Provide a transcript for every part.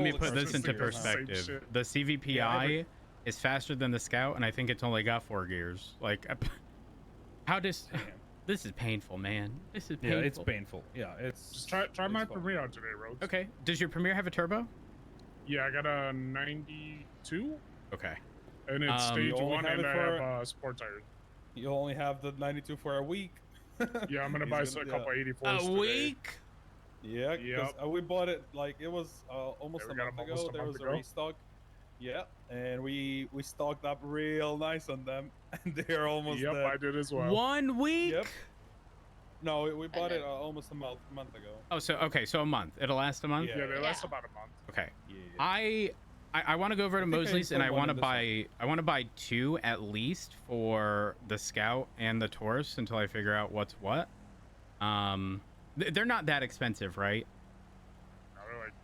me the put this into Christmas thing is the same perspective. shit. The CVPI is faster than the Scout, and I think it's only got 4 gears. Like, how does... This is painful, man. This is painful. Yeah, it's painful. Yeah, it's... Just try it's my fun. Premiere on today, Rhodes. Okay. Does your Premiere have a turbo? Yeah, I got a 92. Okay. And it's stage you only 1, have and it I for- have sport tires. You only have the 92 for a week. Yeah, I'm gonna buy a couple 84s today. A week? Yeah, because we bought it like it was almost Yeah, a we got month them ago. almost a There month was a ago. restock. Yeah, and we stocked up real nice on them, and they're almost Yep, dead. I did as well. 1 week? Yep. No, we bought it almost a month ago. Oh, so okay, so a month. It'll last a month. Yeah, they last about a month. Okay. Yeah. I want to go over to I think I Mosley's, and I installed want to one in this buy 2 at least for the Scout and the Taurus until I figure out what's what. They're not that expensive, right? No, they're like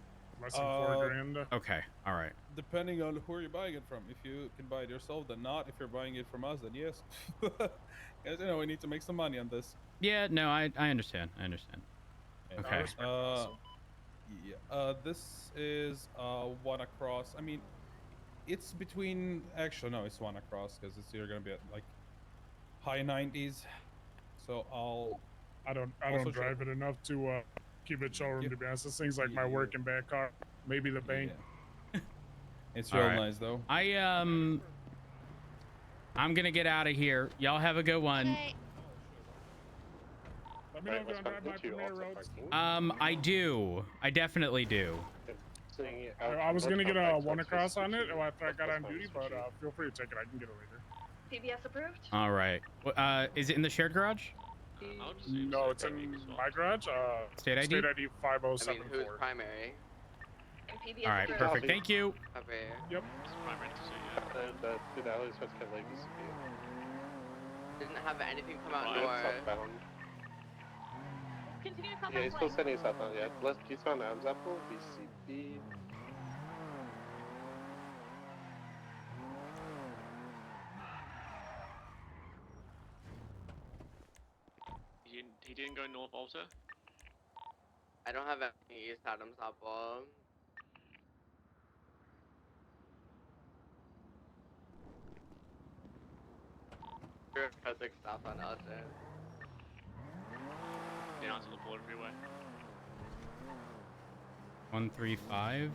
less than 4 grand. Okay, all right. Depending on who you're buying it from. If you can buy it yourself, then not. If you're buying it from us, then yes. Guys, you know we need to make some money on this. Yeah, no, I understand. I understand. Okay. Yeah. This is one across. I mean, it's between. Actually, no, it's one across because it's either gonna be at like high 90s. So I don't drive it enough to keep it showroom. To be honest, this thing's like my work and bad car. Maybe the bank. It's real nice though. I'm gonna get out of here. Y'all have a good one. Okay. Let me know if you want to drive my Premiere, Rhodes. I do. I definitely do. I was gonna get a 1 across on it after I got on duty, but feel free to take it. I can get it later. PBS approved? All right. Is it in the shared garage? No, it's in my garage. State ID? State ID 5074. I mean, who's primary? And PBS All right, approved. perfect. Thank you. Okay. Yep. Didn't have anything come out nor. Continue to come Yeah, he's still sending southbound. Yeah, let's eastbound Adams Apple, BCB. He didn't go north Alta? I don't have any East Adams Apple. Sure, like south on Alta. Down to the border freeway. 135.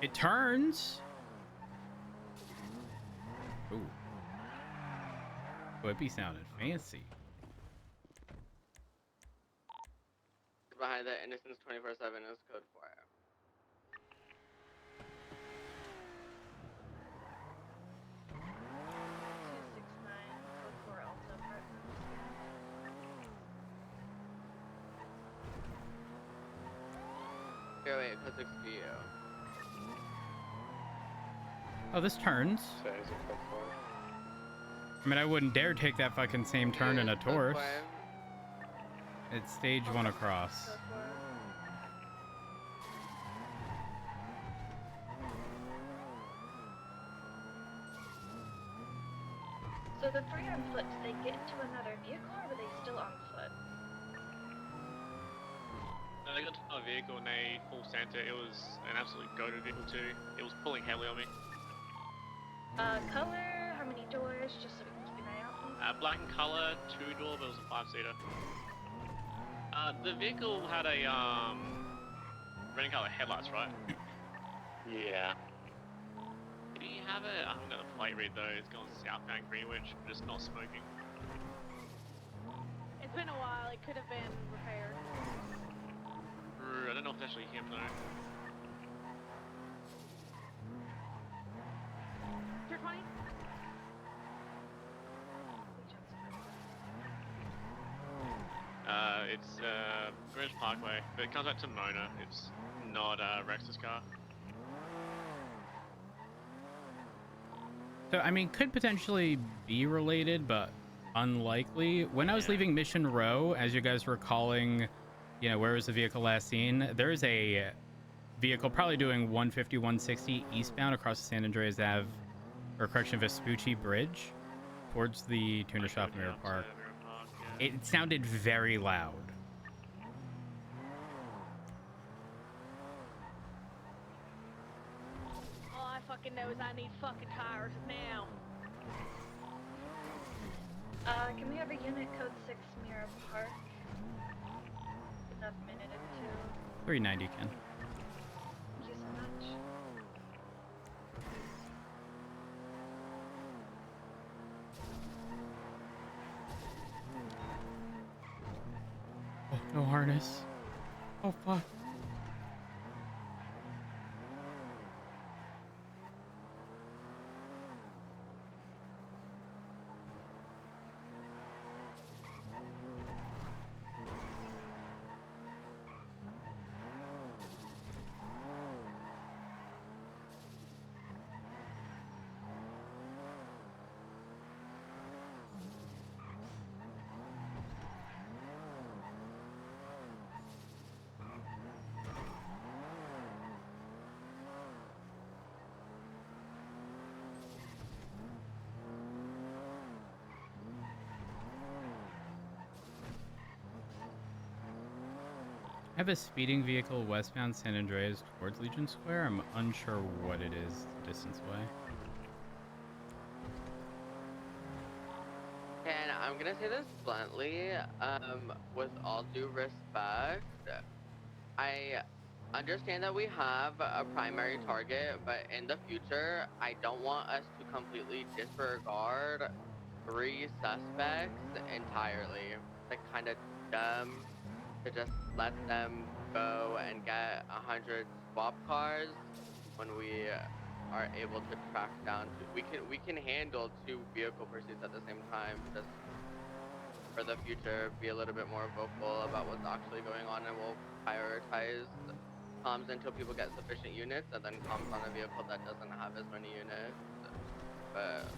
It turns. Ooh. Oh, it be sounding fancy. Behind the Innocence 24/7 is code 4. Here, wait, code 6 for you. Oh, this turns. I mean, I wouldn't dare take that fucking same turn in a Taurus. It's stage 1 across. So the 3 on foot, did they get into another vehicle or were they still on foot? No, they got to my vehicle and they full Santa. It was an absolute goated vehicle too. It was pulling heavily on me. Color, how many doors, just so we can keep an eye out, please? Black in color, 2-door, but it was a 5-seater. The vehicle had a red and color headlights, right? Yeah. Do you have it? I haven't got a plate read though. It's going southbound Greenwich, just not smoking. It's been a while. It could have been repaired. I don't know if it's actually him though. Tier 20? It's Greenwich Parkway, but it comes out to Mona. It's not Rex's car. So, I mean, could potentially be related, but unlikely. When I was leaving Mission Row, as you guys were calling, you know, where was the vehicle last seen? There's a vehicle probably doing 150, 160 eastbound across the San Andreas Ave, or correction, Vespucci Bridge towards the tuner shop in Mirror Park. It sounded very loud. fucking knows I need fucking tires now. Can we have a unit code 6 Mirror Park? Enough minute or two. 390, Ken. Thank you so much. Oh, no harness. Oh, fuck. I have a speeding vehicle westbound San Andreas towards Legion Square. I'm unsure what it is distance away. And I'm gonna say this bluntly, with all due respect, I understand that we have a primary target, but in the future, I don't want us to completely disregard 3 suspects entirely. It's like kind of dumb to just let them go and get 100 swap cars when we are able to track down. We can handle 2 vehicle pursuits at the same time. Just for the future, be a little bit more vocal about what's actually going on, and we'll prioritize comms until people get sufficient units, and then comms on a vehicle that doesn't have as many units. But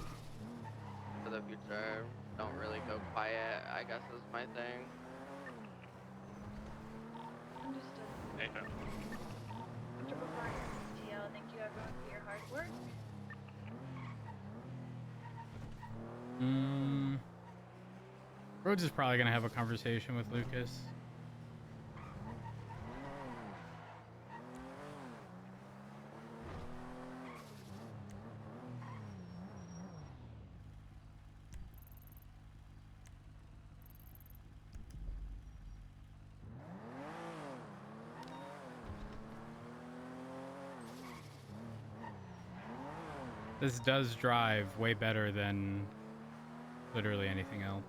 for the future, don't really go quiet, I guess is my thing. Understood. Hey, no. Comfortable partner TL. Thank you everyone for your hard work. Rhodes is probably going to have a conversation with Lucas. This does drive way better than literally anything else.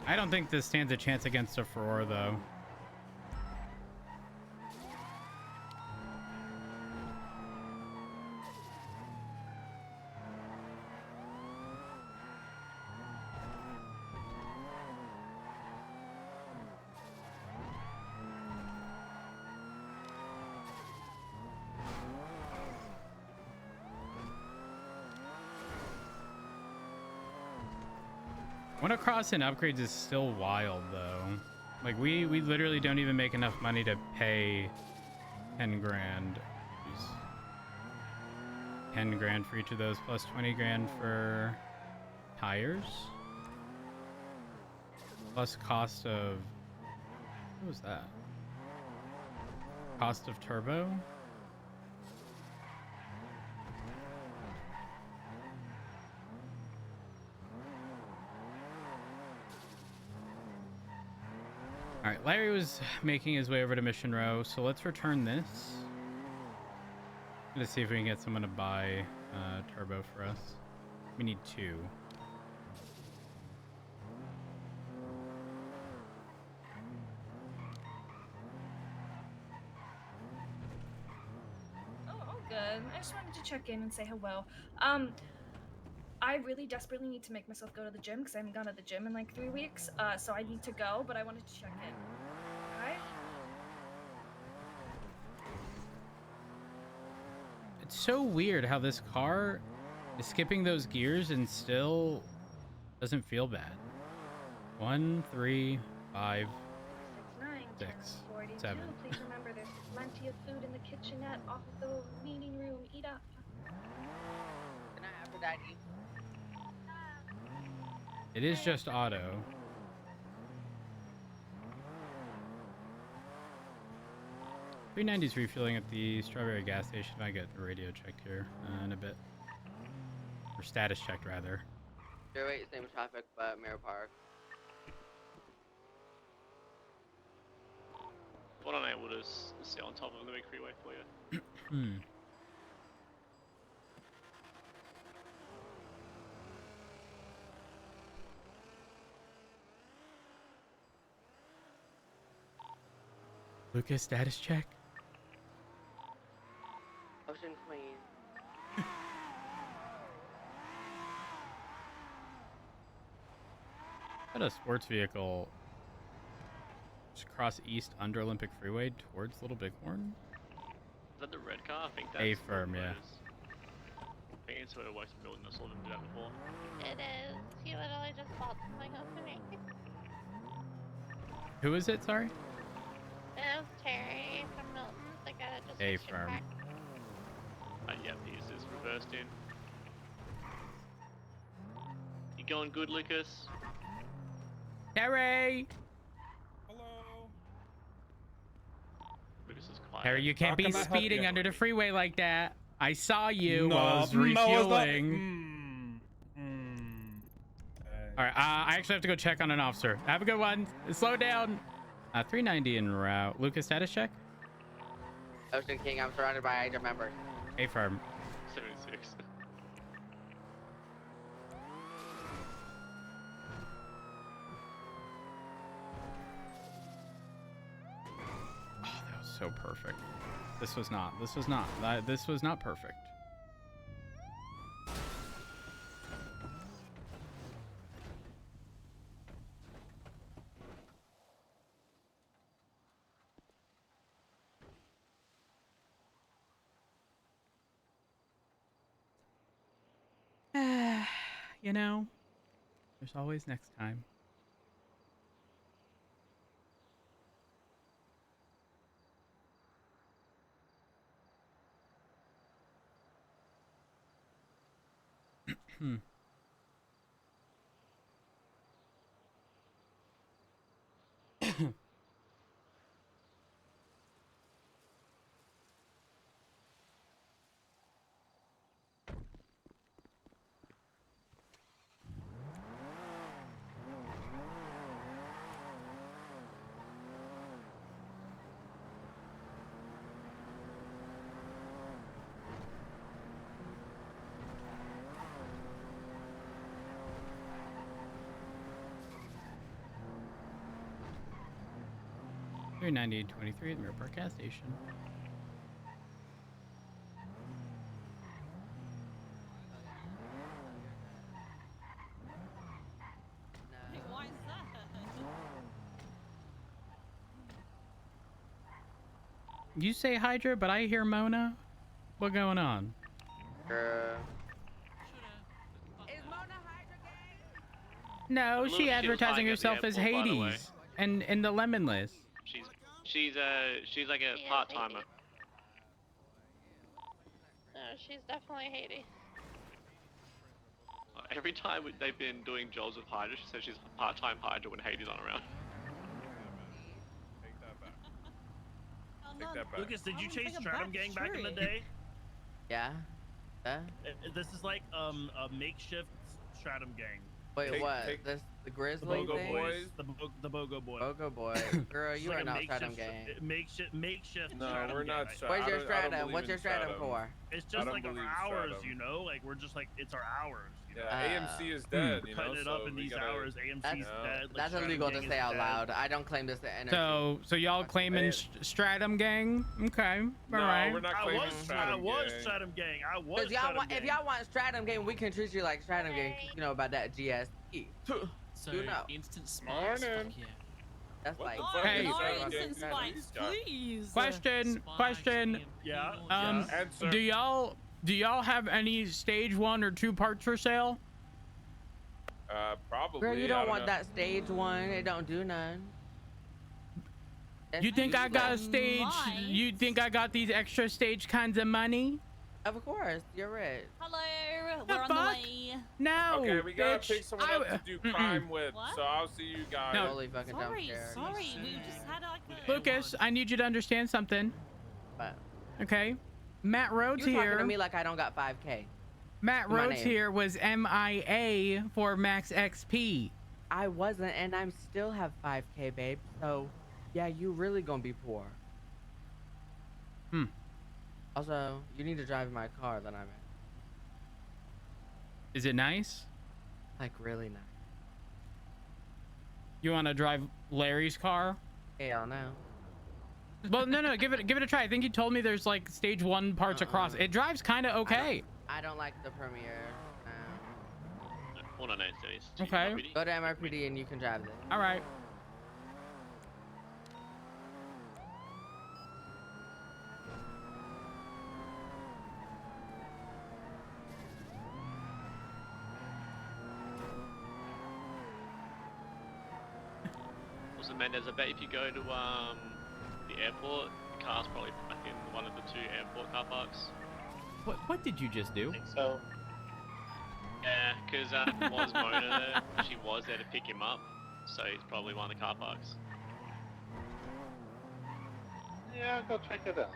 I don't think this stands a chance against a Furore, though. One across and upgrades is still wild, though. Like, we literally don't even make enough money to pay 10 grand. Jeez. 10 grand for each of those, plus 20 grand for tires. Plus cost of... What was that? Cost of turbo? All right, Larry was making his way over to Mission Row, so let's return this. I'm gonna see if we can get someone to buy turbo for us. We need 2. Oh, all good. I just wanted to check in and say hello. I really desperately need to make myself go to the gym because I haven't gone to the gym in like 3 weeks. So I need to go, but I wanted to check in. Okay? It's so weird how this car is skipping those gears and still doesn't feel bad. 1, 3, 5. 6-9, 6, 42. 7. Please remember there's plenty of food in the kitchenette off of the meeting room. Eat up. Good night, Aphrodite. It is just auto. $3.90's refueling at the Strawberry gas station. I get a radio check here in a bit. Or status checked, rather. 08, same traffic, but Mirror Park. What I'm able to sit on top of the big freeway for you. Lucas, status check. Ocean Queen. Had a sports vehicle just cross east under Olympic Freeway towards Little Bighorn. Is that the red car? I think that's A-firm, yeah. I think it's where the Western building. I saw them do that before. It is. He literally just bought something up to me. Who is it, sorry? It was Terry from Milton's. The guy that just A-firm. Yep, he's just reversed in. You going good, Lucas? Harry! Hello. Lucas is quiet. Harry, you can't How be can I help speeding you? under the freeway like that. I saw you No, while I was no, it's not- refueling. Alright, I actually have to go check on an officer. Have a good one. Slow down. 390 en route. Lucas, status check? Ocean King, I'm surrounded by agent members. A-firm. 76. Oh, that was so perfect. This was not perfect. You know, there's always next time. You're 9823 at Mirror Park gas station. Why is that? You say Hydra, but I hear Mona. What going on? Uh, Is Mona Hydra gang? No, Look, she she was advertising hiding at the herself as airport, by the way. Hades and in the lemon list. She's like She a is part timer. Hades. No, she's definitely Hades. Every time they've been doing jobs with Hydra, she says she's part-time Hydra when Hades aren't around. Take that back. Take that back. Lucas, did you chase Stratum Gang back in the day? yeah? This is like a makeshift Stratum Gang. Wait, what? This the The Grizzly Bogo thing? Boys. The Bogo Boys. Bogo Boy. Girl, It's you like are a not Stratum Gang. Makeshift No, Stratum we're Gang. not Stratum. Where's your Stratum? What's your Stratum for? It's I just don't like our believe hours, Stratum. you know? Like, we're just like, it's our hours. You know? Yeah, AMC is dead, We're you know, cutting it so up in we these gotta- hours. AMC's That's- dead. Like, That's Stratum illegal Gang to is say out dead. loud. I don't claim this to energy. So y'all claiming Stratum Gang? Okay, all right. we're not I claiming was Stratum Gang. Stratum Gang. I was Because y'all Stratum want, Gang. if y'all want Stratum Gang, we can treat you like Stratum Gang. 'Cause you know about that GSP. So You know. instant spikes. Morning. Fuck yeah. That's What like. the fuck Hey. is No Stratum Gang? instant spikes, please. Question. Yeah. Answer. Do y'all have any stage 1 or 2 parts for sale? Probably. Girl, you I don't want know. that stage one. It don't do none. You think I got a Excuse stage? me. You think I got these extra stage kinds of money? Of course, you're rich. Hello, The we're on the fuck? way. No, Okay, we gotta bitch. pick someone up to do crime with. What? So I'll see you guys. No. Holy fucking jump Sorry, scare. sorry. We just had like a... Lucas, I need you to understand something. But Okay, Matt Rhodes you talking here. to me like I don't got 5K. Matt my Rhodes name. here was MIA for Max XP. I wasn't, and I'm still have 5K, babe. So, yeah, you really gonna be poor. Hmm. Also, you need to drive my car that I'm in. Is it nice? Like, really nice. You want to drive Larry's car? Hell no. Well, no, give it a try. I think you told me there's like stage 1 parts across. It drives kind of okay. I don't like the Premiere. No. 109 cities. Okay. Go to MRPD and you can drive it. All right. Also, Mendez, I bet if you go to the airport, the car's probably back in one of the 2 airport car parks. What did you just do? So, Yeah, because was Mona there? She was there to pick him up, so he's probably one of the car parks. yeah, I'll go check it out.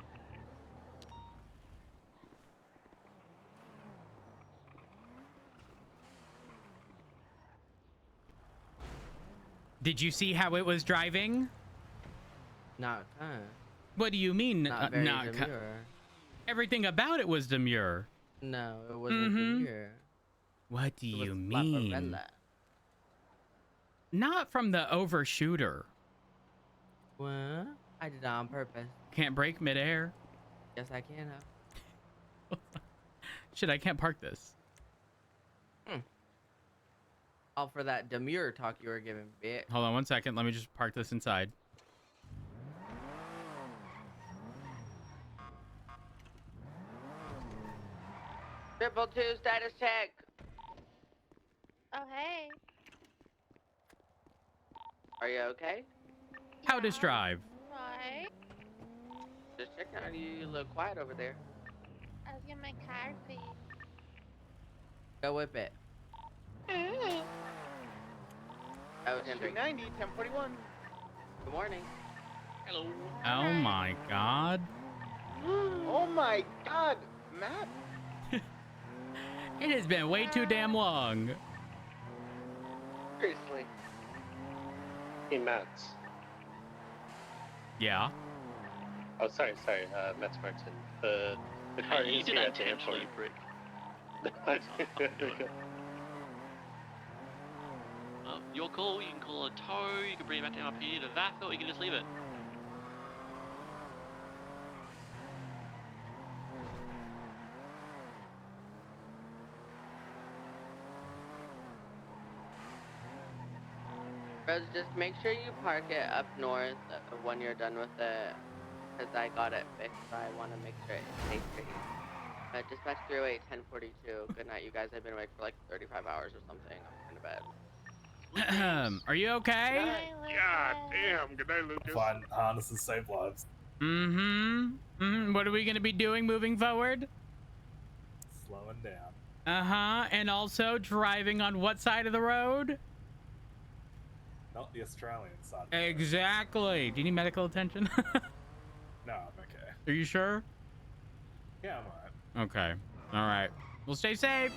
Did you see how it was driving? Not What do you mean? Not very demure. Everything about it was demure. No, it wasn't Mhm. demure. What do It was you mean? Flapperella. Not from the overshooter. What? I did it on purpose. Can't brake midair. Yes, I can have. Shit, I can't park this. All for that demure talk you were giving, bitch. Hold on 1 second. Let me just park this inside. Triple 2 status check. Oh, hey. Are you okay? How does drive? Right. Just checking out. You look quiet over there. I was getting my car fixed. Go whip it. That was Hendrik. 390, 1041. Good morning. Hello. Oh my god. Oh my god, Matt. It has been way too damn long. Seriously. Hey, Matt. Yeah. Oh, sorry, Matt Martin. The car Hey, you is did here that at the airport. intentionally, prick. Your call, you can call a tow, you can bring it back to MRP to that, or you can just leave it. Rose, just make sure you park it up north when you're done with it. Because I got it fixed, so I want to make sure it stays pretty. Dispatch 308, 1042. Good night, you guys. I've been awake for like 35 hours or something. I'm going to bed. Are you okay? God damn. Good night, Lucas. Fine, harnesses save lives. What are we going to be doing moving forward? Slowing down. Uh-huh. And also driving on what side of the road? Not the Australian side. Exactly. Do you need medical attention? No, I'm okay. Are you sure? Yeah, I'm alright. Okay. All right. Well, stay safe.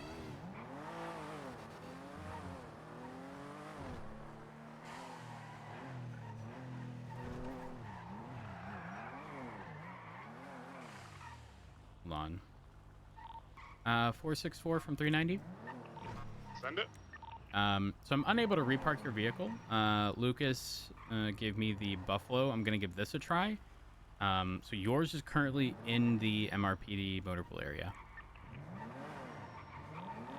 Hold on. 464 from 390. Send it. So I'm unable to repark your vehicle. Lucas gave me the Buffalo. I'm gonna give this a try. So yours is currently in the MRPD motor pool area.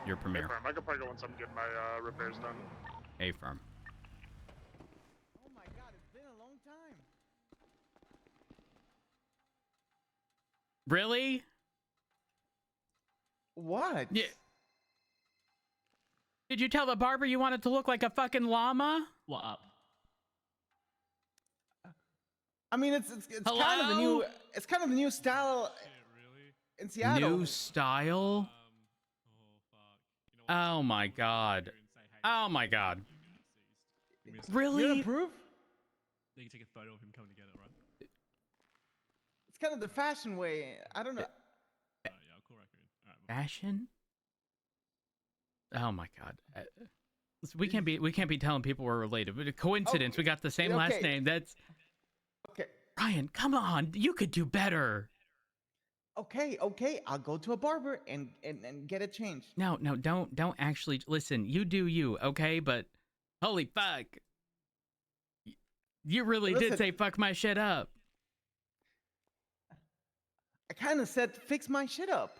Your Premier. Hey, firm. I can park it once I'm getting my repairs done. A firm. Oh my god, it's been a long time. Really? What? Yeah. Did you tell the barber you wanted to look like a fucking llama? What up? I mean, it's kind of the new. It's kind of the new style in Seattle. New style? Oh my god. Oh my god. Really? You approve? They can take a photo of him coming together, right? It's kind of the fashion way. I don't know. Yeah, cool record. All right, Fashion? Oh my god. We can't be telling people we're related. But a coincidence. We got the same last name. That's okay. Ryan, come on. You could do better. Okay. I'll go to a barber and get it changed. No, don't actually listen. You do you, okay? But holy fuck. You really did say fuck my shit up. I kind of said fix my shit up.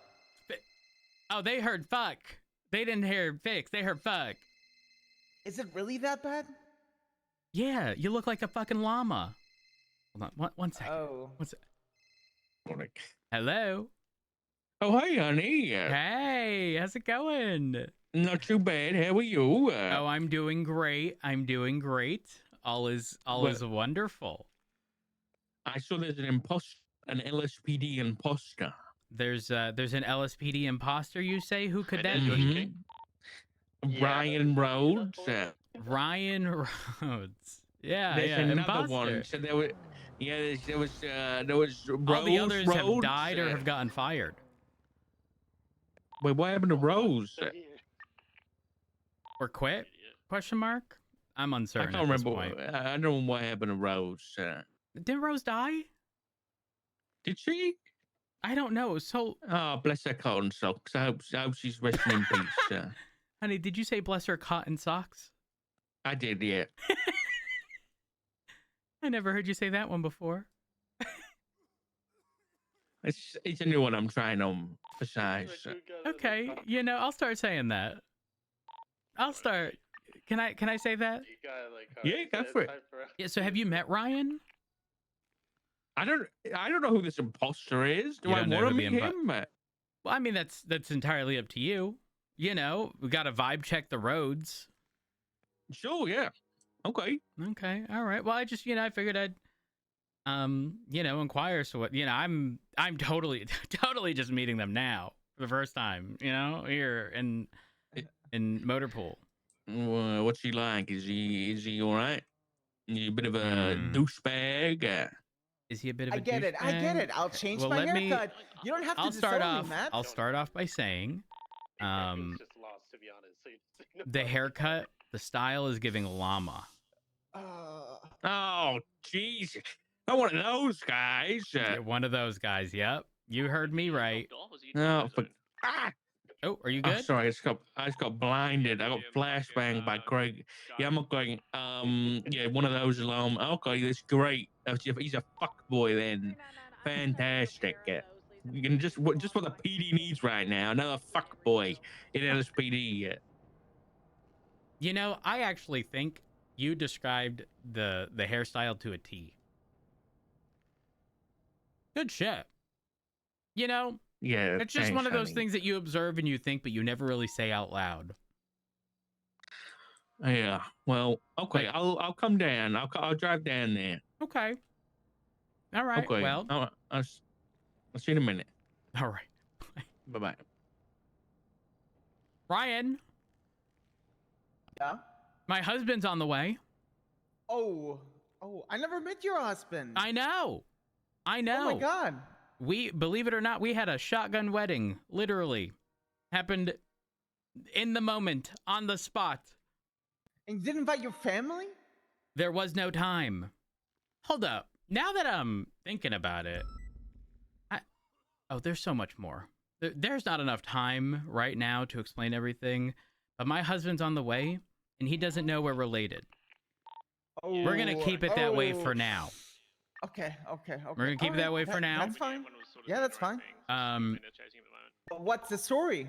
Oh, they heard fuck. They didn't hear fix. They heard fuck. Is it really that bad? Yeah, you look like a fucking llama. Hold on, one second. Oh. One sec. Hello. Oh, hey, honey. Hey, how's it going? Not too bad. How are you? Oh, I'm doing great. All is wonderful. I saw there's an LSPD imposter. There's an LSPD imposter, you say? Who could that be? Mm-hmm. Ryan Rhodes. Ryan Rhodes. Yeah, there's another imposter. one. So there was Rose. All the others Rhodes, have died or have gotten fired. Wait, what happened to Rose? Or quit? Question mark? I'm uncertain. I can't at this remember. point. I don't know what happened to Rose. Didn't Rose die? Did she? I don't know. So, oh, bless her cotton socks. I hope she's resting in peace. Honey, did you say bless her cotton socks? I did, yeah. I never heard you say that one before. It's a new one I'm trying to emphasize. Okay, I'll start saying that. I'll start. Can I say that? Yeah, go for it. Yeah. So, have you met Ryan? I don't know who this imposter is. Do I want to meet him? Well, I mean, that's entirely up to you. We got to vibe check the roads. Sure, yeah. Okay. Okay. All right. Well, I just, I figured I'd, inquire. So what, I'm totally just meeting them now for the first time, here in Motorpool. What's he like? Is he all right? Is he a bit of a douchebag? Is he a bit of a I get it. I'll change my haircut. You don't have to disown me, Matt. I'll start off by saying, He's just lost, to be honest. So the haircut, the style is giving llama. Oh, jeez. I'm one of those guys. You're one of those guys. Yep. You heard me right. No, but oh, are you good? Oh, sorry, I just got blinded. I got flashbanged by Craig. Yeah, I'm okay. Yeah, one of those alarm. Okay, that's great. He's a fuck boy then. Fantastic. You can just what the PD needs right now. Another fuck boy in LSPD. I actually think you described the hairstyle to a T. Good shit. Yeah, it's just one of those things that you observe and you think, but you never really say out loud. Yeah. Well, okay. I'll come down. I'll drive down there. Okay. All right. Okay. Well, I'll see you in a minute. All right. Bye-bye. Ryan. Yeah? My husband's on the way. Oh, I never met your husband. I know. Oh my God. We, believe it or not, we had a shotgun wedding. Literally. Happened in the moment, on the spot. And you didn't invite your family? There was no time. Hold up. Now that I'm thinking about it, there's so much more. There's not enough time right now to explain everything, but my husband's on the way, and he doesn't know we're related. Oh, we're going to keep it that way for now. Okay. We're going to keep it that way for now. That's fine. Yeah, that's fine. But what's the story?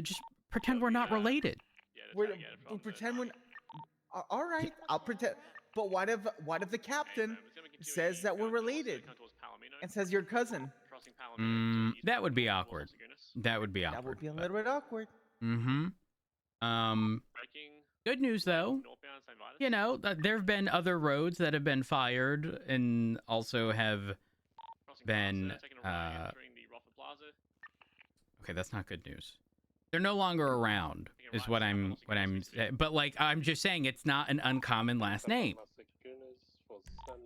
Just pretend we're not related. We'll pretend we're... All right, I'll pretend... But what if the captain says that we're related and says you're cousin? That would be awkward. That would be a little bit awkward. Mm-hmm. Good news though. you know, there have been other roads that have been fired and also have been. Okay, that's not good news. They're no longer around, is what I'm saying. But like, I'm just saying, it's not an uncommon last name.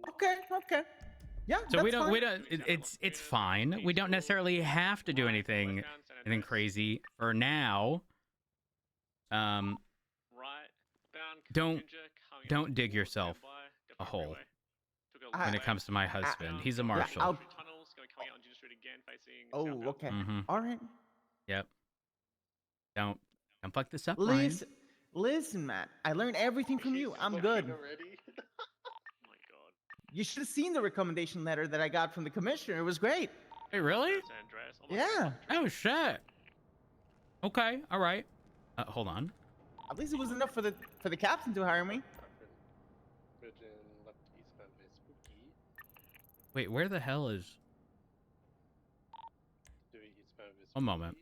Okay. Yeah. So we don't. It's fine. We don't necessarily have to do anything crazy for now. Don't dig yourself a hole when it comes to my husband. He's a marshal. Oh, okay. Mm-hmm. All right. Yep. Don't fuck this up, Ryan. Listen, Matt. I learned everything from you. I'm good. You should have seen the recommendation letter that I got from the commissioner. It was great. Hey, really? Yeah. Oh shit. Okay. All right. Hold on. At least it was enough for the captain to hire me. Wait, where the hell is? One moment.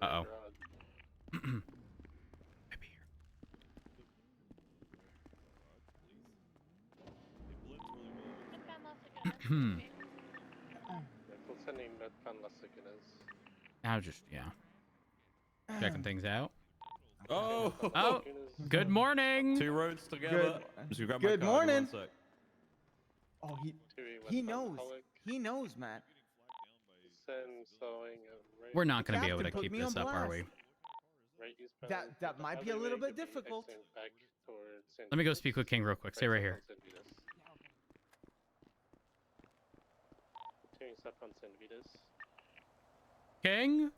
Uh-oh. I'll just, checking things out. Oh, good morning. 2 roads together. Good morning. Oh, he knows. He knows, Matt. We're not going to be able to keep this up, are we? That might be a little bit difficult. Let me go speak with King real quick. Stay right here. King?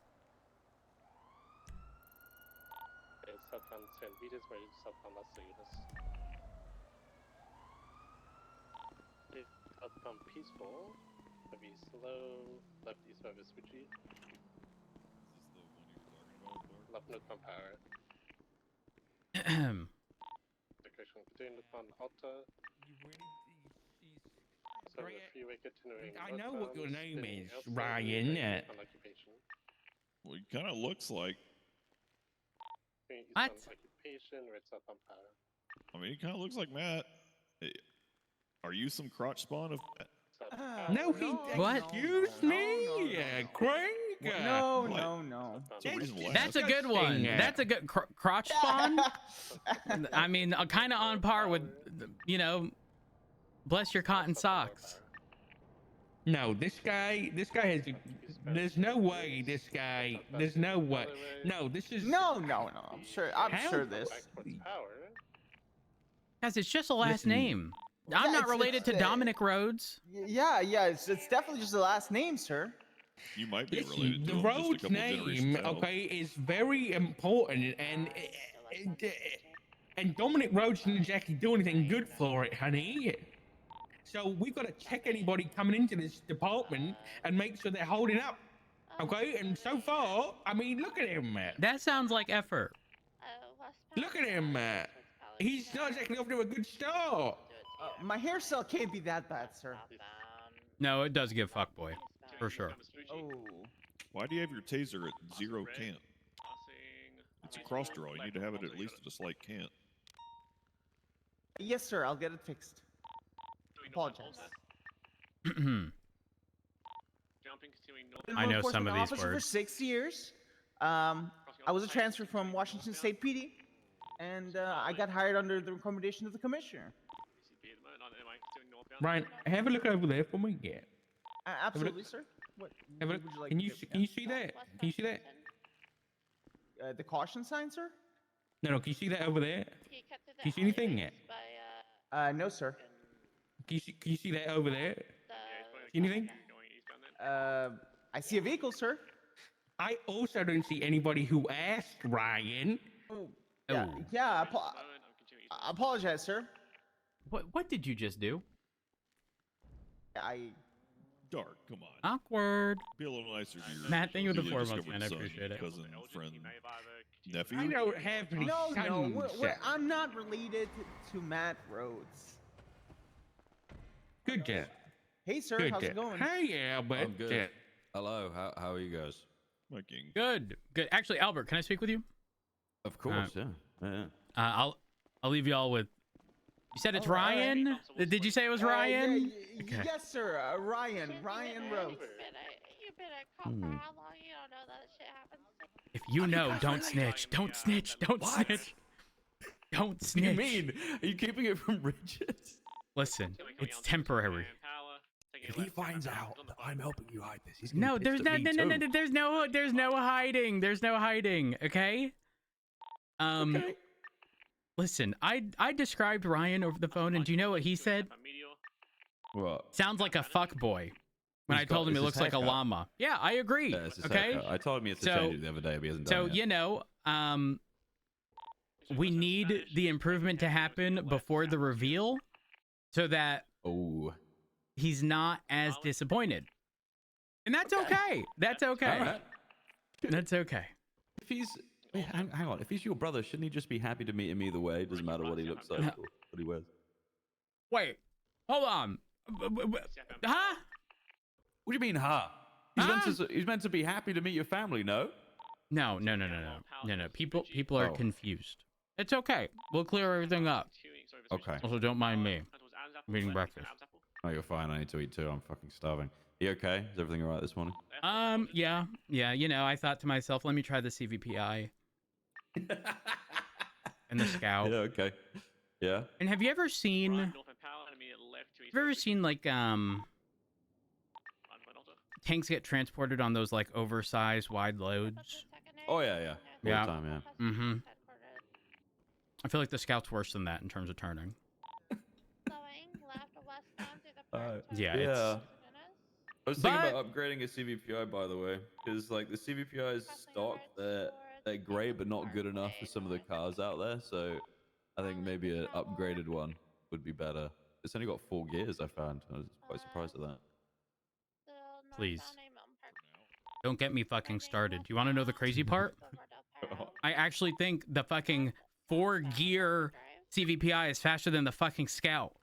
Peaceful. Maybe slow. Left east by Vespucci. Left northbound power. Location continuing upon Alta. So the freeway continuing. I know what your name is, Ryan. Well, it kind of looks like. What? Occupation, right southbound power. I mean, it kind of looks like Matt. Are you some crotch spawn of? No, he. What? Excuse me, Craig. No. That's a good one. That's a good crotch spawn. I mean, kind of on par with, bless your cotton socks. No, this guy has. There's no way this guy. There's no way. No, this is. No. I'm sure this. Guys, it's just a last name. I'm not related to Dominic Rhodes. Yeah, it's definitely just the last name, sir. You might be related to the Rhodes name, okay, is very important, and Dominic Rhodes didn't exactly do anything good for it, honey. So we've got to check anybody coming into this department and make sure they're holding up, okay? And so far, I mean, look at him, man. That sounds like effort. Look at him, man. He's not exactly off to a good start. My hairstyle can't be that bad, sir. No, it does give fuckboy, for sure. Oh. Why do you have your taser at 0 cant? It's a cross draw. You need to have it at least at a slight cant. Yes, sir. I'll get it fixed. Apologize. I know some of these words. For 6 years. I was a transfer from Washington State PD, and I got hired under the recommendation of the commissioner. Ryan, have a look over there for me, yeah. Absolutely, sir. What would you like? Can you see that? Can you see that? The caution sign, sir? No. Can you see that over there? Can you see anything yet? No, sir. Can you see that over there? See anything? I see a vehicle, sir. I also don't see anybody who asked, Ryan. Yeah. I apologize, sir. What did you just do? Dark, come on. Awkward. Be a little nicer to your Matt, thank you for the newly 4 months, discovered man. I son, appreciate it. Cousin, friend, nephew. I don't have any No. sons. I'm not related to Matt Rhodes. Good job. Hey, sir. Good How's job. it going? Hey, Albert. I'm good. Hello. How are you guys? King. Good. Actually, Albert, can I speak with you? Of course, yeah. I'll leave y'all with. You said it's All right. Ryan. Did you say it was Ryan? Yeah, yes, sir. Ryan Rose. You better call for how long you don't know that shit happens. If you know, don't snitch. Don't snitch. Don't snitch. Don't snitch. What do you mean? Are you keeping it from Richard? Listen, it's temporary. If he finds out that I'm helping you hide this, he's No, there's no, there's no hiding. There's no hiding. Okay. Okay. Listen, I described Ryan over the phone, and do you know what he said? What? Sounds like a fuck boy. When I told him he looks like a llama. Yeah, I agree. Yeah, it's his okay. haircut. I told him he had to change it the other day, but he hasn't done it yet. You know, we need the improvement to happen before the reveal, so that he's not as disappointed. And that's okay. That's okay. All right. That's okay. If he's hang on, if he's your brother, shouldn't he just be happy to meet him either way? Doesn't matter what he looks like or what he wears. Wait, hold on. Huh? What do you mean, huh? He's meant to be happy to meet your family, no? No. People are confused. It's okay. We'll clear everything up. Okay. Also, don't mind me. I'm eating breakfast. Oh, you're fine. I need to eat too. I'm fucking starving. Are you okay? Is everything all right this morning? Yeah. You know, I thought to myself, let me try the CVPI and the Scout. Yeah. Okay. Yeah. And have you ever seen? Like tanks get transported on those like oversized wide loads? Oh yeah. All the time, yeah. Mm-hmm. I feel like the Scout's worse than that in terms of turning. Yeah. I was thinking about upgrading a CVPI, by the way, because like the CVPI's stock, they're great, but not good enough for some of the cars out there. So I think maybe an upgraded one would be better. It's only got 4 gears, I found. I was quite surprised at that. Please. Don't get me fucking started. You want to know the crazy part? I actually think the fucking 4-gear CVPI is faster than the fucking Scout.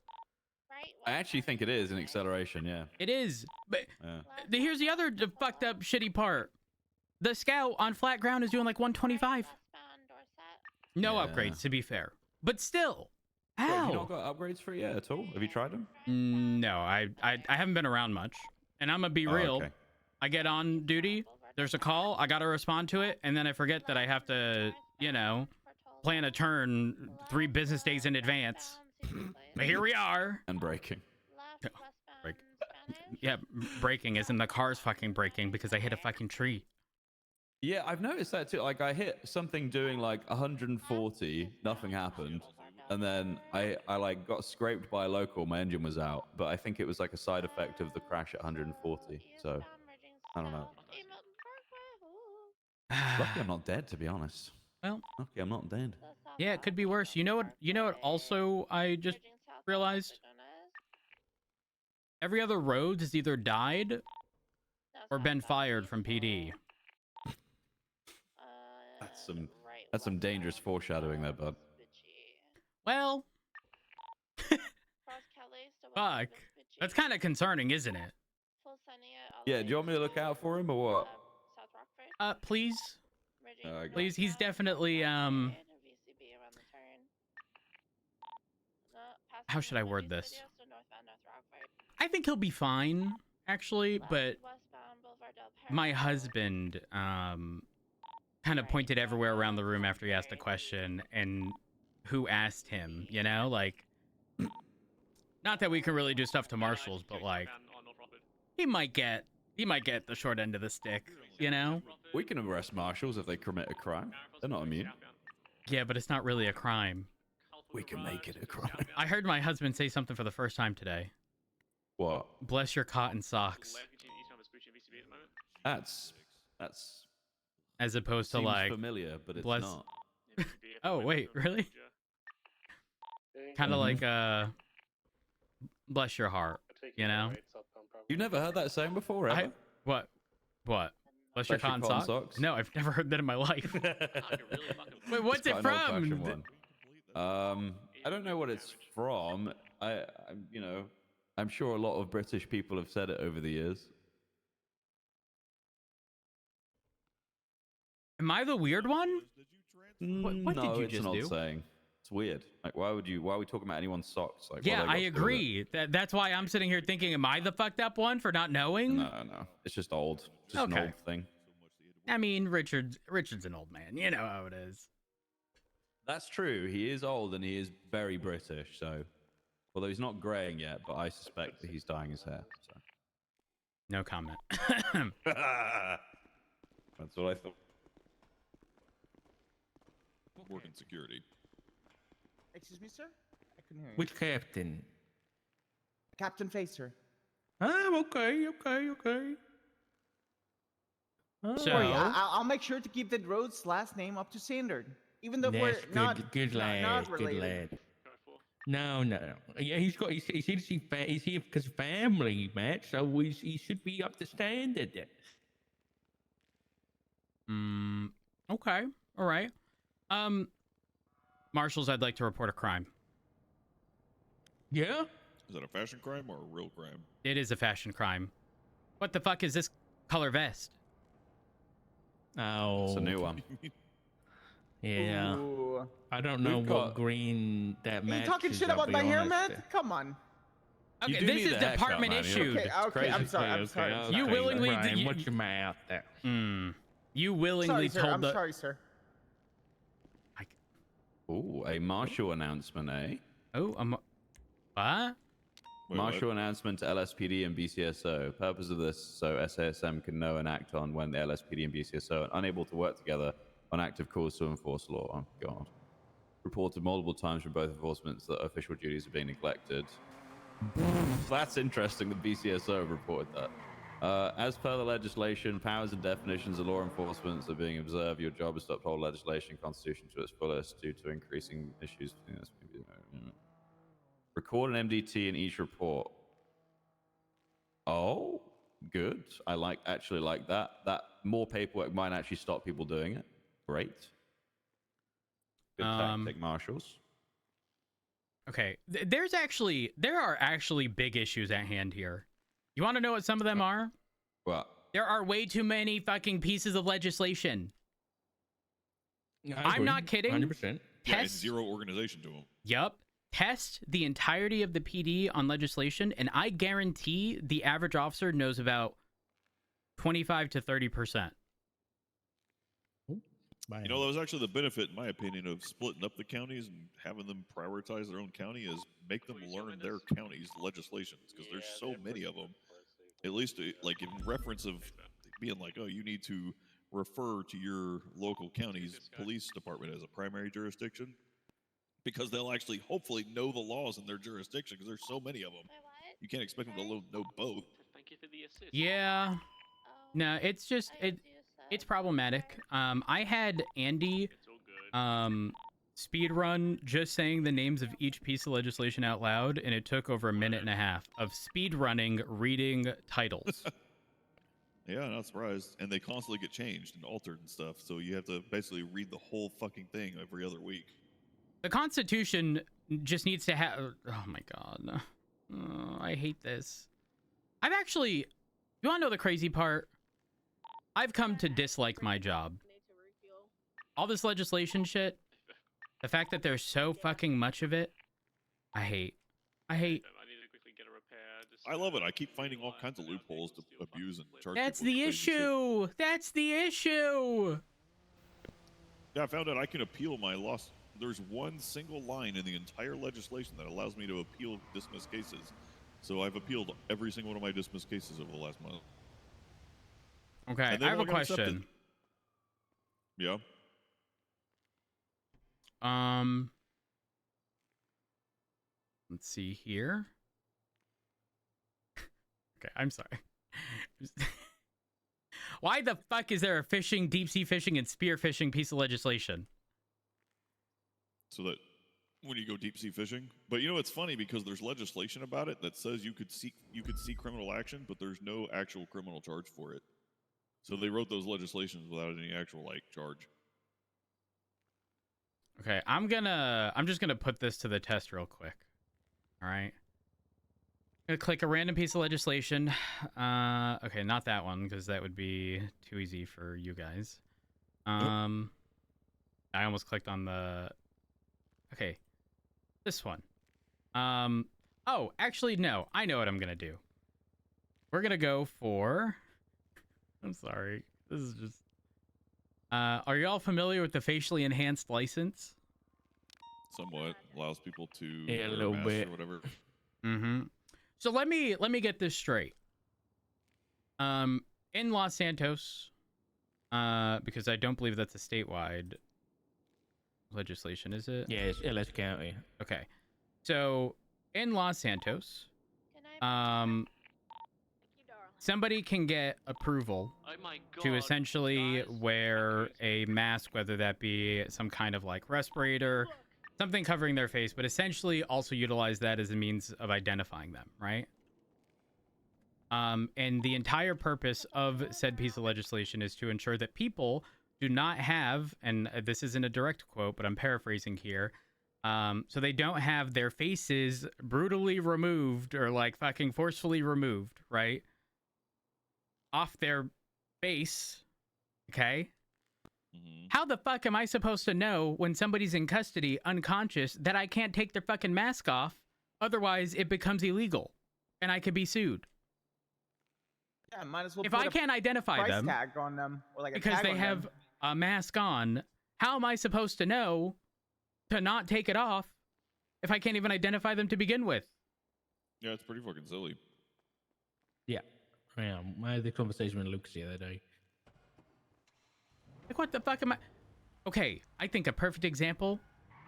I actually think it is in acceleration, yeah. It is, but here's the other fucked up shitty part. The Scout on flat ground is doing like 125. No upgrades, to be fair. But still, how? Wait, have you not got upgrades for it yet at all? Have you tried them? No, I haven't been around much. And I'm gonna be real. Okay. I get on duty, there's a call, I gotta respond to it, and then I forget that I have to, you know, plan a turn 3 business days in advance. But here we are. And braking. Yeah, braking isn't the car's fucking braking because I hit a fucking tree. Yeah, I've noticed that too. Like I hit something doing like 140, nothing happened. And then I like got scraped by a local, my engine was out. But I think it was like a side effect of the crash at 140. So I don't know. Lucky I'm not dead, to be honest. Well, lucky I'm not dead. Yeah, it could be worse. You know what also I just realized? Every other road has either died or been fired from PD. That's some dangerous foreshadowing there, bud. Well, fuck. That's kind of concerning, isn't it? Yeah, do you want me to look out for him or what? Please. Please, he's definitely, how should I word this? I think he'll be fine, actually, but my husband, kind of pointed everywhere around the room after he asked the question, and who asked him, you know? Like, not that we can really do stuff to marshals, but like, he might get the short end of the stick, you know? We can arrest marshals if they commit a crime. They're not immune. Yeah, but it's not really a crime. We can make it a crime. I heard my husband say something for the first time today. What? Bless your cotton socks. That's as opposed to seems like familiar, but it's bless... not. Oh wait, really? Kind of like bless your heart, you know? You've never heard that saying before, ever? What? Bless your cotton socks? No, I've never heard that in my life. Wait, what's it from? I don't know what it's from. I'm sure a lot of British people have said it over the years. Am I the weird one? What no, did you it's just an odd do? saying. It's weird. Like, why are we talking about anyone's socks? Like, Yeah, what I have they got to do with it? agree. That's why I'm sitting here thinking, am I the fucked up one for not knowing? No, it's just old. Just an Okay. old thing. I mean, Richard's an old man. You know how it is. That's true. He is old and he is very British. So, although he's not graying yet, but I suspect that he's dyeing his hair. So, no comment. that's what I thought. Working security. Excuse me, sir? I couldn't hear you. Which captain? Captain Facer. Okay. So- Don't worry, I'll make sure to keep the road's last name up to standard. Even though we're That's not, good lad. not Good related. lad. No. Yeah, he's here because family, Matt. So he should be up to standard. Okay. All right. Marshals, I'd like to report a crime. Yeah? Is that a fashion crime or a real crime? It is a fashion crime. What the fuck is this color vest? Oh. It's a new one. Yeah. Ooh. I don't know what green that Are you matches. talking shit I'll about be my hair, honest. Matt? Come on. Okay, do this need is the haircut, department man. issued. Okay, I'm sorry. I'm sorry. You willingly Brian, you, what's your mouth there? You willingly Sorry, sir. told I'm the. sorry, sir. Ooh, a marshal announcement, eh? Oh, what? Marshal announcement to LSPD and BCSO. Purpose of this so SASM can know and act on when the LSPD and BCSO are unable to work together on active calls to enforce law. Oh, God. Reported multiple times from both enforcements that official duties are being neglected. That's interesting. The BCSO have reported that. As per the legislation, powers and definitions of law enforcement are being observed. Your job is to uphold legislation and constitution to its fullest due to increasing issues. Record an MDT in each report. Oh, good. I actually like that. That more paperwork might actually stop people doing it. Great. Good tactic, marshals. Okay, there are actually big issues at hand here. You want to know what some of them are? What? There are way too many fucking pieces of legislation. I'm not kidding. 100%. Yeah, it's zero organization to them. Yup. Test the entirety of the PD on legislation, and I guarantee the average officer knows about 25 to 30%. You know, that was actually the benefit, in my opinion, of splitting up the counties and having them prioritize their own county is make them learn their county's legislations, because there's so many of them. At least, like, in reference of being like, oh, you need to refer to your local county's police department as a primary jurisdiction, because they'll actually hopefully know the laws in their jurisdiction, because there's so many of them. You can't expect them to know both. Thank you for the assist. Yeah. No, it's just it's problematic. I had Andy speed run just saying the names of each piece of legislation out loud, and it took over a minute and a half of speed running reading titles. Yeah, not surprised. And they constantly get changed and altered and stuff, so you have to basically read the whole fucking thing every other week. The Constitution just needs to have... Oh my god. I hate this. I've actually... You want to know the crazy part? I've come to dislike my job. All this legislation shit, the fact that there's so fucking much of it, I hate. I need to quickly get a repair. I love it. I keep finding all kinds of loopholes to abuse and charge That's people the with crazy shit. issue! That's the issue! Yeah, I found out I can appeal my loss. There's one single line in the entire legislation that allows me to appeal dismissed cases. So I've appealed every single one of my dismissed cases over the last month. Okay, And they I have a all got accepted. question. Yeah. Let's see here. Okay, I'm sorry. Why the fuck is there a fishing, deep sea fishing, and spear fishing piece of legislation? So that when you go deep sea fishing, but you know it's funny because there's legislation about it that says you could seek criminal action, but there's no actual criminal charge for it. So they wrote those legislations without any actual charge. Okay, I'm just gonna put this to the test real quick. All right. I'm gonna click a random piece of legislation. Okay, not that one because that would be too easy for you guys. I almost clicked on the. Okay, this one. Oh, actually, no. I know what I'm gonna do. We're gonna go for. I'm sorry. This is just. Are y'all familiar with the facially enhanced license? Somewhat allows people to Yeah, a wear little masks bit. or whatever. Mm-hmm. So let me get this straight. In Los Santos, because I don't believe that's a statewide legislation, is it? Yeah, it's LS County. Okay. So in Los Santos, somebody can get approval Oh my god. to essentially wear a mask, whether that be some kind of like respirator, something covering their face, but essentially also utilize that as a means of identifying them, right? And the entire purpose of said piece of legislation is to ensure that people do not have, and this isn't a direct quote, but I'm paraphrasing here, so they don't have their faces brutally removed or like fucking forcefully removed, right? Off their face, okay? How the fuck am I supposed to know when somebody's in custody unconscious that I can't take their fucking mask off? Otherwise, it becomes illegal and I could be sued. Yeah, might as well. If put I a can't identify price them tag on them, or like a because tag they on have them. a mask on, how am I supposed to know to not take it off if I can't even identify them to begin with? Yeah, it's pretty fucking silly. Yeah. Yeah, I had the conversation with Lucas the other day. Like, what the fuck am I? Okay, I think a perfect example,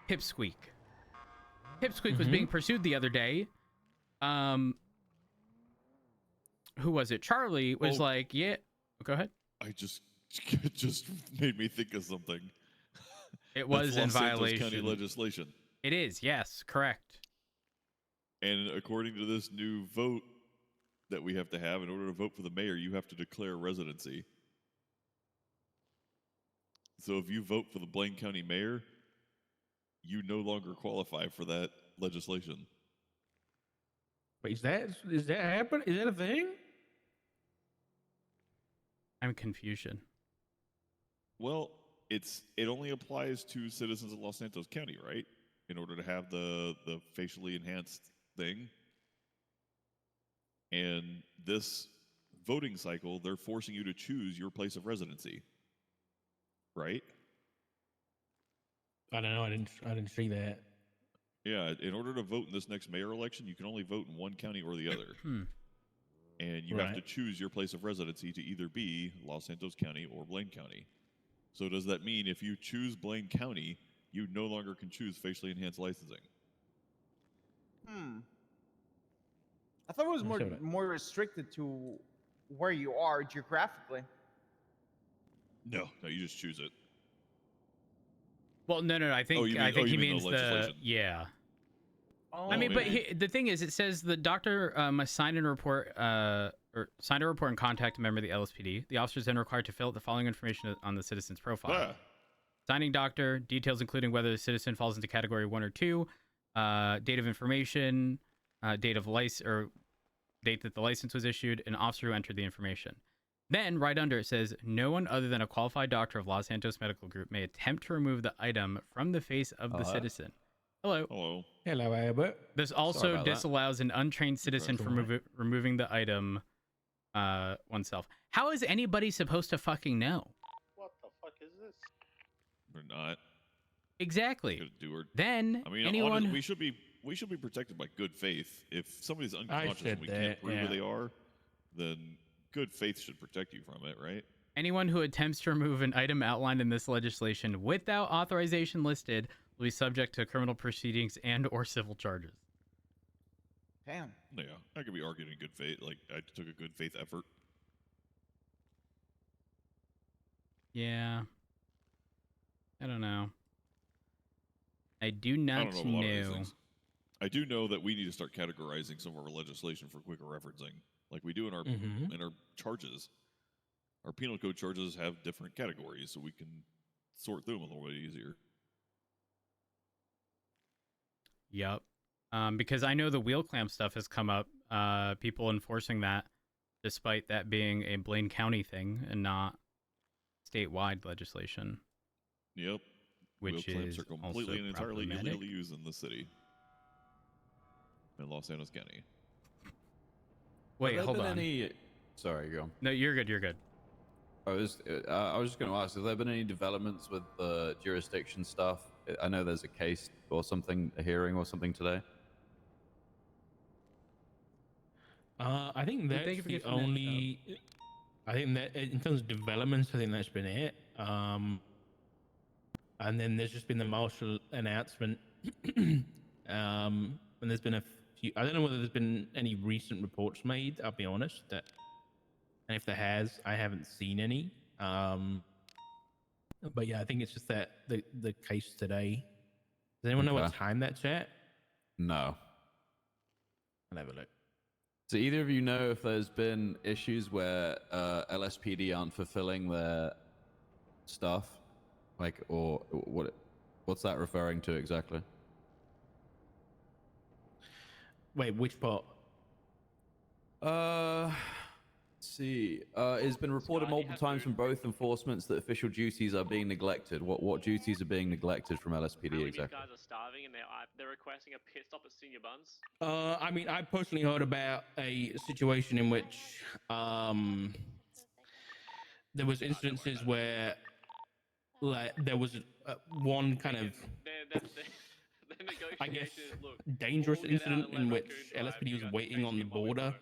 Pipsqueak. Pipsqueak was being pursued the other day. Who was it? Charlie was like, yeah. Go ahead. It just made me think of something. It was That's in Los Santos violation. County legislation. It is, yes, correct. And according to this new vote that we have to have, in order to vote for the mayor, you have to declare residency. So if you vote for the Blaine County mayor, you no longer qualify for that legislation. Wait, is that happen? Is that a thing? I'm confusion. Well, it only applies to citizens of Los Santos County, right? In order to have the facially enhanced thing. And this voting cycle, they're forcing you to choose your place of residency. Right? I don't know. I didn't see that. Yeah, in order to vote in this next mayor election, you can only vote in one county or the other. And you have to choose your place of residency to either be Los Santos County or Blaine County. So does that mean if you choose Blaine County, you no longer can choose facially enhanced licensing? I thought it was more restricted to where you are geographically. No, you just choose it. Well, no. I think he means the yeah. Oh, I mean, but the thing is, it says the doctor must sign and report sign a report and contact a member of the LSPD. The officer is then required to fill out the following information on the citizen's profile. Signing doctor, details including whether the citizen falls into category 1 or 2, date of information, date of license or date that the license was issued, and officer who entered the information. Then, right under it says, no one other than a qualified doctor of Los Santos Medical Group may attempt to remove the item from the face of the citizen. Hello. Hello, Albert. This also disallows an untrained citizen from removing the item oneself. How is anybody supposed to fucking know? What the fuck is this? We're not. Exactly. Then I mean, anyone we should be protected by good faith. If somebody's unconscious and we can't prove who they are, then good faith should protect you from it, right? Anyone who attempts to remove an item outlined in this legislation without authorization listed will be subject to criminal proceedings and or civil charges. Damn. Yeah, I could be arguing in good faith. Like, I took a good faith effort. Yeah. I don't know. I do not know. I do know that we need to start categorizing some of our legislation for quicker referencing, like we do in our charges. Our penal code charges have different categories, so we can sort through them a little bit easier. Yep. Because I know the wheel clamp stuff has come up. People enforcing that, despite that being a Blaine County thing and not statewide legislation. Yep. Which Wheel clamps is are completely also and entirely problematic. illegal to use in the city. In Los Angeles County. Wait, hold on. Sorry, go on. No, you're good. You're good. I was just going to ask, have there been any developments with the jurisdiction stuff? I know there's a case or something, a hearing or something today. I think Thank you that's for the getting that, only. I think that in terms of developments, I think that's been it. And then there's just been the marshal announcement. And there's been a few. I don't know whether there's been any recent reports made. I'll be honest. And if there has, I haven't seen any. But yeah, I think it's just that the case today. Does anyone know what time that's at? No. I'll have a look. So either of you know if there's been issues where LSPD aren't fulfilling their stuff, like, or what's that referring to exactly? Wait, which part? Let's see. It's been reported multiple times from both enforcements that official duties are being neglected. What duties are being neglected from LSPD exactly? Guys are starving and they're requesting a pit stop at Senior Buns. I mean, I personally heard about a situation in which there was instances where like there was one kind of I guess dangerous incident in which LSPD was waiting on the border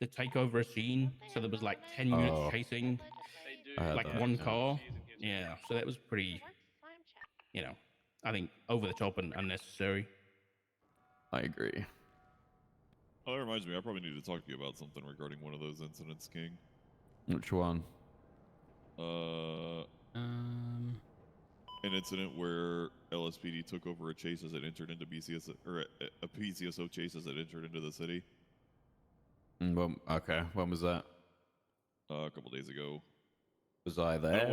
to take over a scene. So there was like 10 units chasing like one car. Yeah, so that was pretty, I think over the top and unnecessary. I agree. Oh, that reminds me, I probably need to talk to you about something regarding one of those incidents, King. Which one? An incident where LSPD took over a chase as it entered into BCS, or a PCSO chase as it entered into the city. Well, okay. When was that? A couple days ago. Was I there?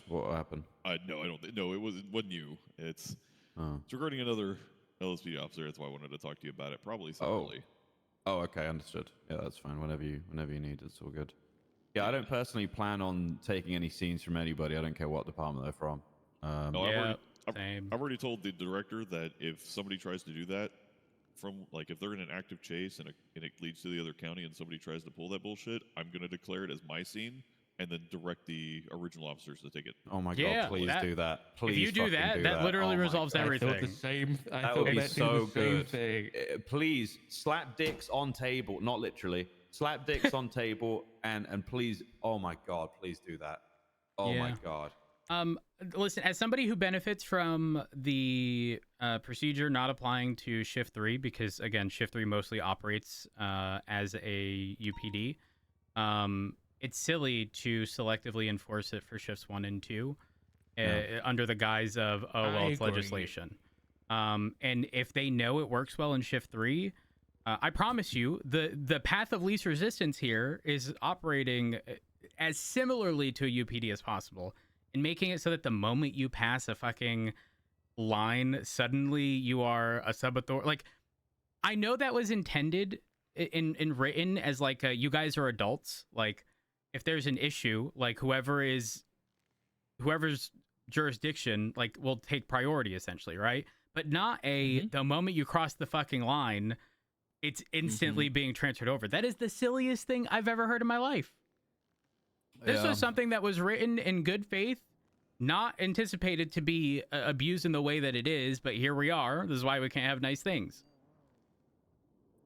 What happened? No, I don't. No, it wasn't you. It's regarding another LSPD officer. That's why I wanted to talk to you about it. Probably separately. Oh, okay, understood. Yeah, that's fine. Whenever you need, it's all good. Yeah, I don't personally plan on taking any scenes from anybody. I don't care what department they're from. No, I've already told the director that if somebody tries to do that, if they're in an active chase and it leads to the other county and somebody tries to pull that bullshit, I'm gonna declare it as my scene and then direct the original officers to take it. Oh my god, please do that. Please, if you do that, that literally resolves everything. I thought the same. That would be so good. Please slap dicks on table, not literally. Slap dicks on table and please, oh my god, please do that. Oh my god. Listen, as somebody who benefits from the procedure not applying to Shift 3, because again, Shift 3 mostly operates as a UPD, it's silly to selectively enforce it for Shifts 1 and 2 under the guise of, it's legislation. And if they know it works well in Shift 3, I promise you, the path of least resistance here is operating as similarly to a UPD as possible. And making it so that the moment you pass a fucking line, suddenly you are a sub-authority. Like, I know that was intended in written as like, you guys are adults. Like, if there's an issue, like whoever's jurisdiction, like, will take priority essentially, right? But not the moment you cross the fucking line, it's instantly being transferred over. That is the silliest thing I've ever heard in my life. This was something that was written in good faith, not anticipated to be abused in the way that it is, but here we are. This is why we can't have nice things.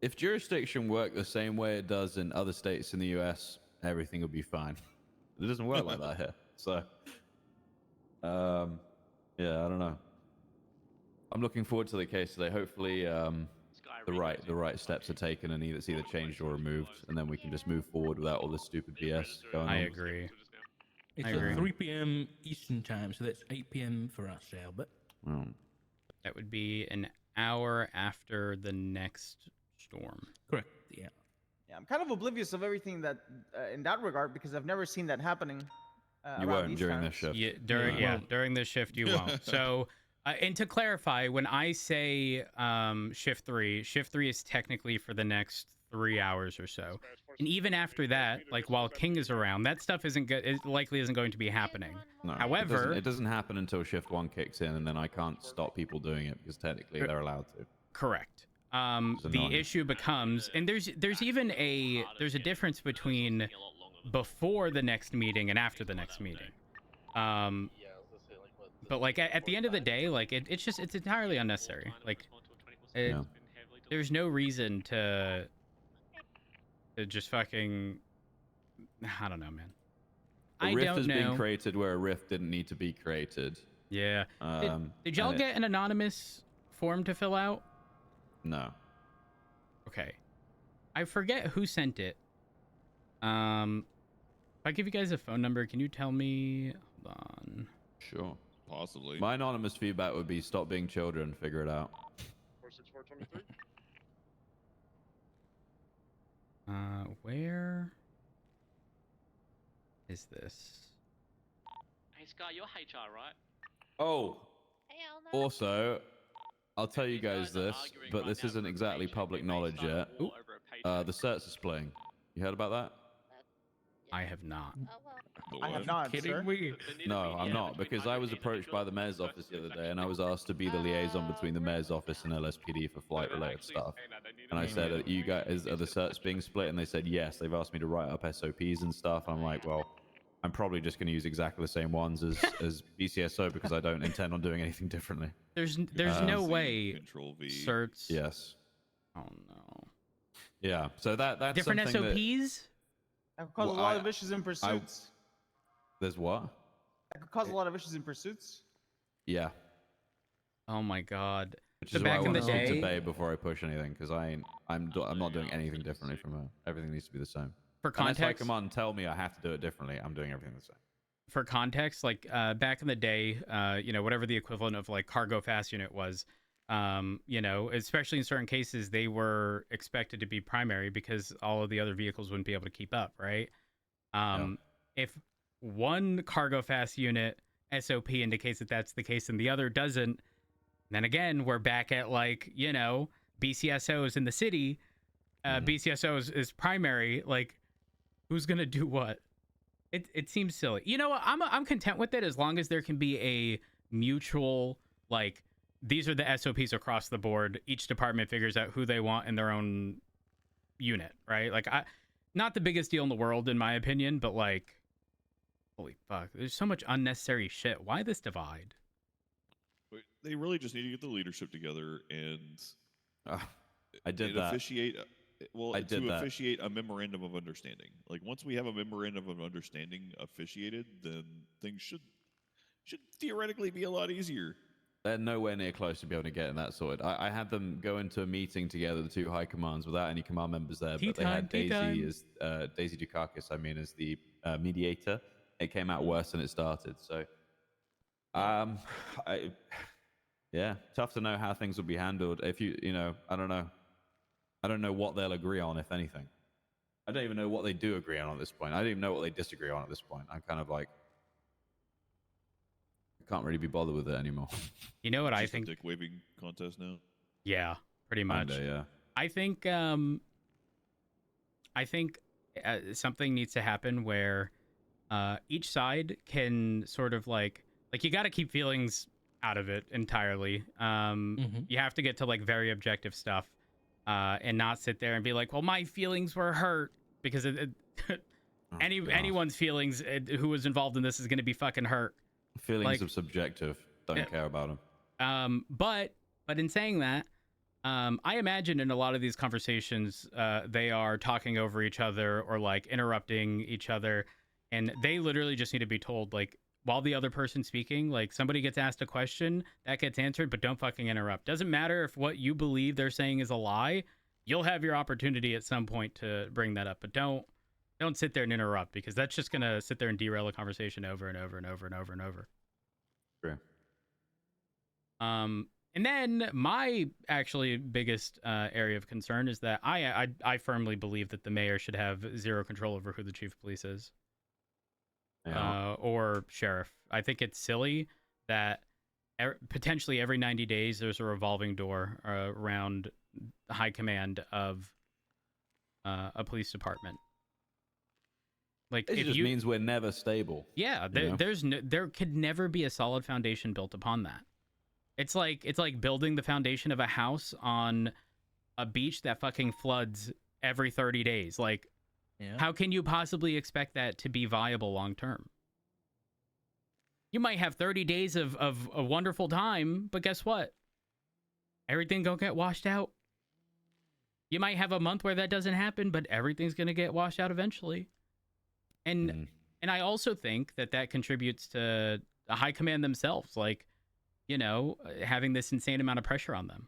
If jurisdiction worked the same way it does in other states in the US, everything would be fine. It doesn't work like that here. So, yeah, I don't know. I'm looking forward to the case today. Hopefully, the right steps are taken and it's either changed or removed, and then we can just move forward without all this stupid BS going on. I agree. It's at 3 p.m. Eastern time, so that's 8 p.m. for us, Albert. That would be an hour after the next storm. Correct. Yeah. Yeah, I'm kind of oblivious of everything that in that regard because I've never seen that happening. You won't during this shift. Yeah, during this shift you won't. So. And to clarify, when I say shift 3 is technically for the next 3 hours or so. And even after that, like while King is around, that stuff isn't good. It likely isn't going to be happening. No, However, it doesn't happen until shift 1 kicks in, and then I can't stop people doing it because technically they're allowed to. correct. The issue becomes, and there's even a difference between before the next meeting and after the next meeting. But like at the end of the day, like it's entirely unnecessary. Like there's no reason to just fucking, I don't know, man. A rift has been created where a rift didn't need to be created. Yeah. Did y'all get an anonymous form to fill out? No. Okay. I forget who sent it. If I give you guys a phone number, can you tell me? Hold on. Sure. Possibly. My anonymous feedback would be stop being children, figure it out. 46423. Where is this? Hey Sky, you're HR, right? Oh. Also, I'll tell you guys this, but this isn't exactly public knowledge yet. The certs are splitting. You heard about that? I have not. I have not, sir. No, I'm not, because I was approached by the mayor's office the other day, and I was asked to be the liaison between the mayor's office and LSPD for flight-related stuff. And I said, "Are you guys, are the certs being split?" And they said, "Yes." They've asked me to write up SOPs and stuff. I'm like, well, I'm probably just going to use exactly the same ones as BCSO because I don't intend on doing anything differently. There's no way certs. Yes. Oh no. Yeah. So that's different something SOPs. That could cause a lot of issues in pursuits. There's what? That could cause a lot of issues in pursuits. Yeah. Oh my god. Which is why I want to speak to Bay before I push anything, because I'm not doing anything differently from her. Everything needs to be the same. For context, unless I come on and tell me I have to do it differently, I'm doing everything the same. For context, like back in the day, whatever the equivalent of like cargo fast unit was, especially in certain cases, they were expected to be primary because all of the other vehicles wouldn't be able to keep up, right? If one cargo fast unit SOP indicates that that's the case and the other doesn't, then again, we're back at like, BCSOs in the city, BCSOs is primary, like who's going to do what? It seems silly. You know what? I'm content with it as long as there can be a mutual, like, these are the SOPs across the board. Each department figures out who they want in their own unit, right? Like, not the biggest deal in the world, in my opinion, but like, holy fuck, there's so much unnecessary shit. Why this divide? They really just need to get the leadership together and I did that. Officiate. Well, I did that. Officiate a memorandum of understanding. Like once we have a memorandum of understanding officiated, then things should theoretically be a lot easier. They're nowhere near close to be able to get that sorted. I had them go into a meeting together, the two high commands, without any command members there. But they had Daisy Dukakis, as the mediator. It came out worse than it started. So, yeah, tough to know how things will be handled. If I don't know. I don't know what they'll agree on, if anything. I don't even know what they do agree on at this point. I don't even know what they disagree on at this point. I'm kind of like, I can't really be bothered with it anymore. You know what I Just think? a dick waving contest now. Yeah, pretty much. Kinda, yeah. I think something needs to happen where each side can sort of like you got to keep feelings out of it entirely. You have to get to like very objective stuff. And not sit there and be like, well, my feelings were hurt, because anyone's feelings who was involved in this is going to be fucking hurt. Feelings are subjective. Don't care about them. But in saying that, I imagine in a lot of these conversations, they are talking over each other or like interrupting each other, and they literally just need to be told, like, while the other person's speaking, like somebody gets asked a question, that gets answered, but don't fucking interrupt. Doesn't matter if what you believe they're saying is a lie. You'll have your opportunity at some point to bring that up, but don't sit there and interrupt, because that's just gonna sit there and derail a conversation over and over and over and over and over. Sure. And then my actually biggest area of concern is that I firmly believe that the mayor should have zero control over who the chief of police is. Or sheriff. I think it's silly that potentially every 90 days there's a revolving door around high command of a police department. Like, It if just you means we're never stable. yeah, you know? there could never be a solid foundation built upon that. It's like building the foundation of a house on a beach that fucking floods every 30 days. Like, how can you possibly expect that to be viable long term? You might have 30 days of a wonderful time, but guess what? Everything gonna get washed out. You might have a month where that doesn't happen, but everything's gonna get washed out eventually. And I also think that contributes to the high command themselves, like, you know, having this insane amount of pressure on them,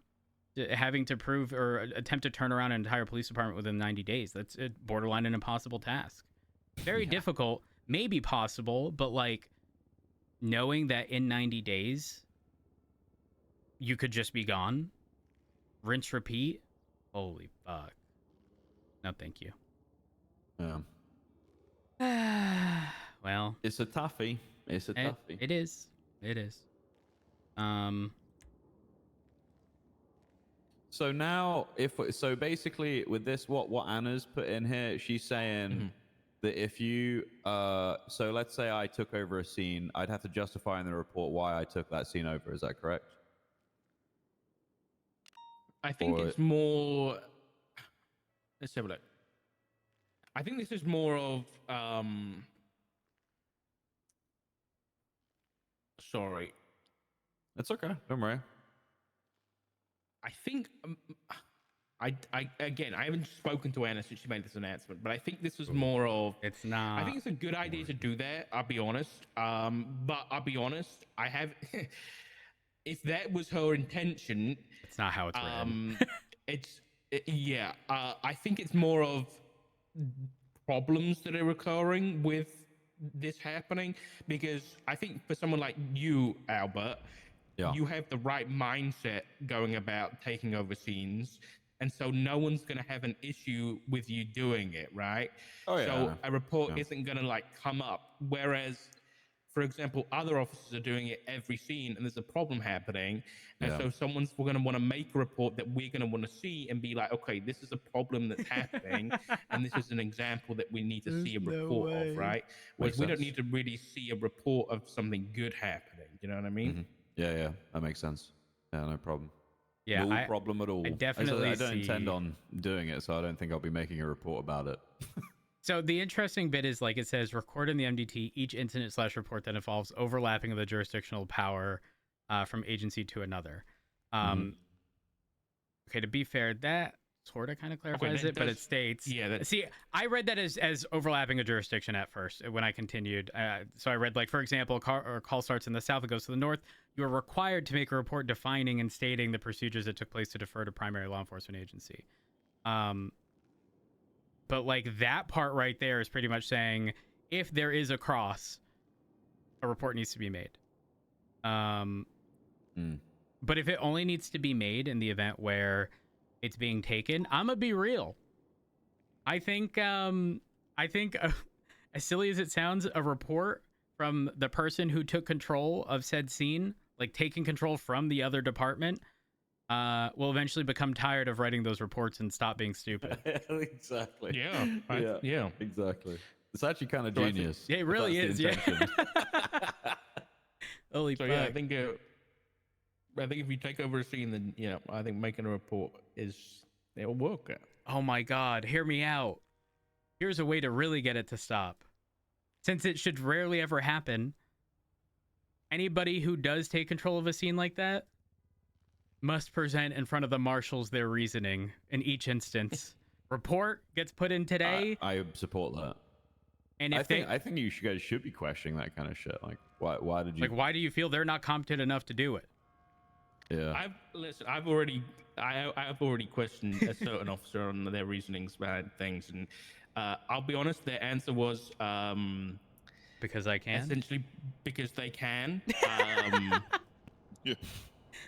having to prove or attempt to turn around an entire police department within 90 days. That's borderline an impossible task. Very difficult, maybe possible, but like knowing that in 90 days you could just be gone, rinse, repeat. Holy fuck. No, thank you. Yeah. Well, it's a toughie. It's a toughie. It is. It is. So now, so basically with this, what Anna's put in here, she's saying that if you, so let's say I took over a scene, I'd have to justify in the report why I took that scene over. Is that correct? I think it's more. Let's have a look. I think this is more of. Sorry. It's okay. Don't worry. I think. I again, I haven't spoken to Anna since she made this announcement, but I think this was more of. It's not. I think it's a good idea to do that. I'll be honest. But I'll be honest. I have. If that was her intention, it's not how it's written. Yeah. I think it's more of problems that are occurring with this happening, because I think for someone like you, Albert, you have the right mindset going about taking over scenes, and so no one's going to have an issue with you doing it, right? So a report isn't going to like come up, whereas, for example, other officers are doing it every scene and there's a problem happening. And so someone's going to want to make a report that we're going to want to see and be like, okay, this is a problem that's happening. And this is an example that we need to see a report of, right? Whereas we don't need to really see a report of something good happening. You know what I mean? Yeah, that makes sense. Yeah, no problem. Yeah, no problem at all. I definitely I don't intend on doing it, so I don't think I'll be making a report about it. So the interesting bit is, like it says, record in the MDT each incident/report that involves overlapping of the jurisdictional power from agency to another. Okay, to be fair, that sort of kind of clarifies it, but it states. Yeah. See, I read that as overlapping a jurisdiction at first when I continued. So I read, like, for example, call starts in the south, it goes to the north. You are required to make a report defining and stating the procedures that took place to defer to primary law enforcement agency. But like that part right there is pretty much saying if there is a cross, a report needs to be made. But if it only needs to be made in the event where it's being taken, I'm gonna be real. I think as silly as it sounds, a report from the person who took control of said scene, like taking control from the other department, will eventually become tired of writing those reports and stop being stupid. Exactly. Yeah, exactly. It's actually kind of genius. Yeah, it really is. Yeah. Holy fuck. Yeah, I think if you take over a scene, then I think making a report it'll work. Oh my God, hear me out. Here's a way to really get it to stop. Since it should rarely ever happen, anybody who does take control of a scene like that must present in front of the marshals their reasoning in each instance. Report gets put in today. I support that. And if I think you guys should be questioning that kind of shit. Like, why did you? Like, why do you feel they're not competent enough to do it? Yeah. I've already questioned a certain officer on their reasonings behind things, and I'll be honest, their answer was because I can. Essentially, because they can.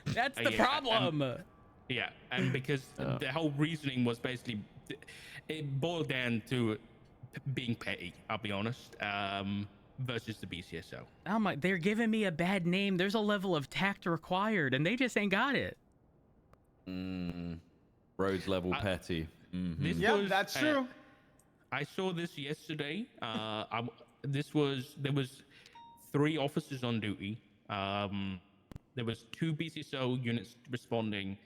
That's the problem. And because the whole reasoning was basically, it boiled down to being petty. I'll be honest. Versus the BCSO. Oh my! They're giving me a bad name. There's a level of tact required, and they just ain't got it. Rhodes level petty. This Yep, was, that's true. I saw this yesterday. There was 3 officers on duty. There was 2 BCSO units responding.